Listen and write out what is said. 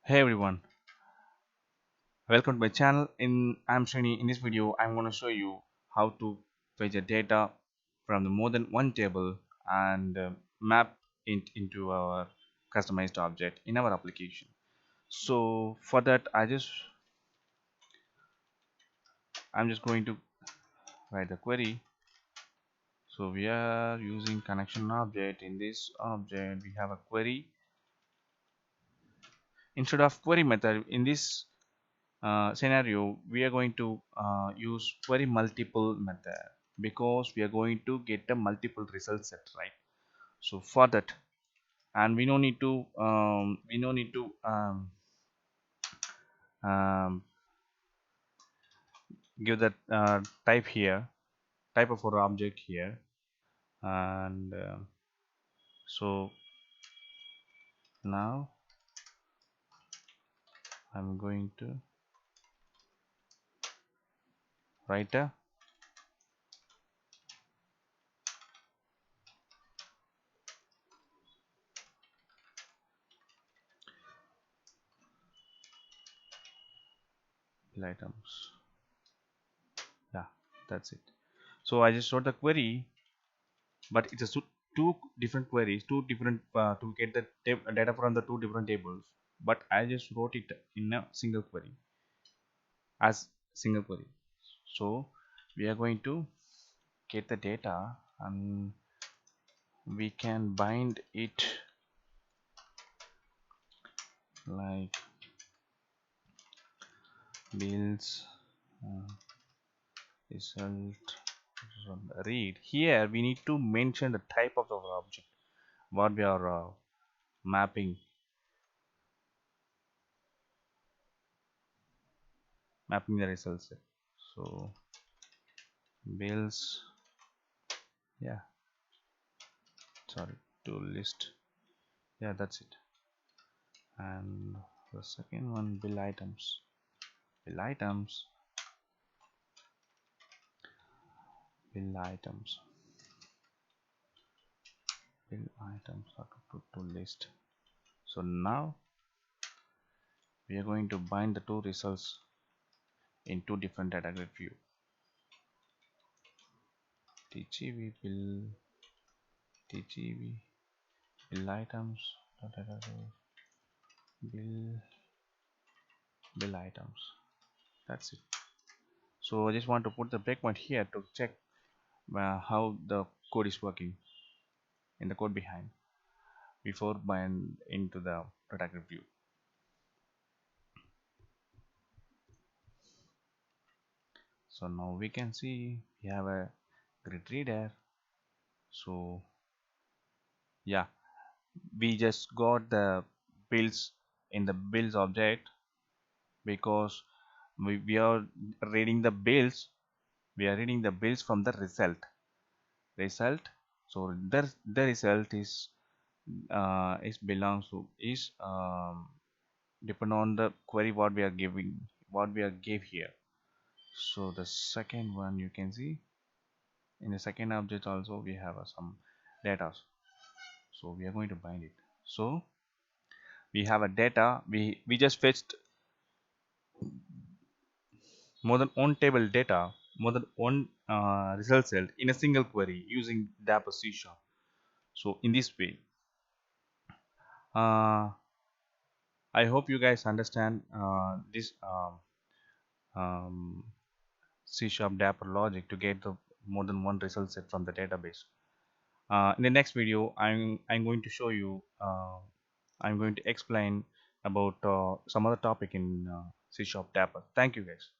Hey everyone, welcome to my channel. I'm Srini. In this video, I'm going to show you how to fetch a data from the more than one table and map it into our customized object in our application. So for that, I'm just going to write the query. So we are using connection object. In this object, we have a query. Instead of query method, in this scenario we are going to use query multiple method because we are going to get a multiple result set, right? So for that, and we no need to um, give that type here, type of our object here. And so now I'm going to write a items. Yeah, that's it. So I just wrote the query, but it's a two different queries, two different to get the data from the two different tables, but I just wrote it in a single query as single query. So we are going to get the data and we can bind it like bills uh, result read. Here we need to mention the type of the object what we are mapping the results. So bills, yeah, sorry, to list, yeah, that's it. And the second one, bill items, bill items, bill items, bill items are to list. So now we are going to bind the two results in two different data grid view. tgv bill, tgv bill items, bill, bill items, that's it. So I just want to put the breakpoint here to check how the code is working in the code behind before bind into the data grid view. So now we can see we have a grid reader. So yeah, we just got the bills in the bills object because we are reading the bills, we are reading the bills from the result. So the result is belongs to is depend on the query what we are giving, what we are gave here. So the second one, you can see in the second object also we have some data. So we are going to bind it. So we have a data, we just fetched more than one table data, more than one result cell in a single query using Dapper C#. So in this way, uh, I hope you guys understand this um, C# Dapper logic to get the more than one result set from the database. In the next video, I'm going to show you. I'm going to explain about some other topic in C# Dapper. Thank you guys.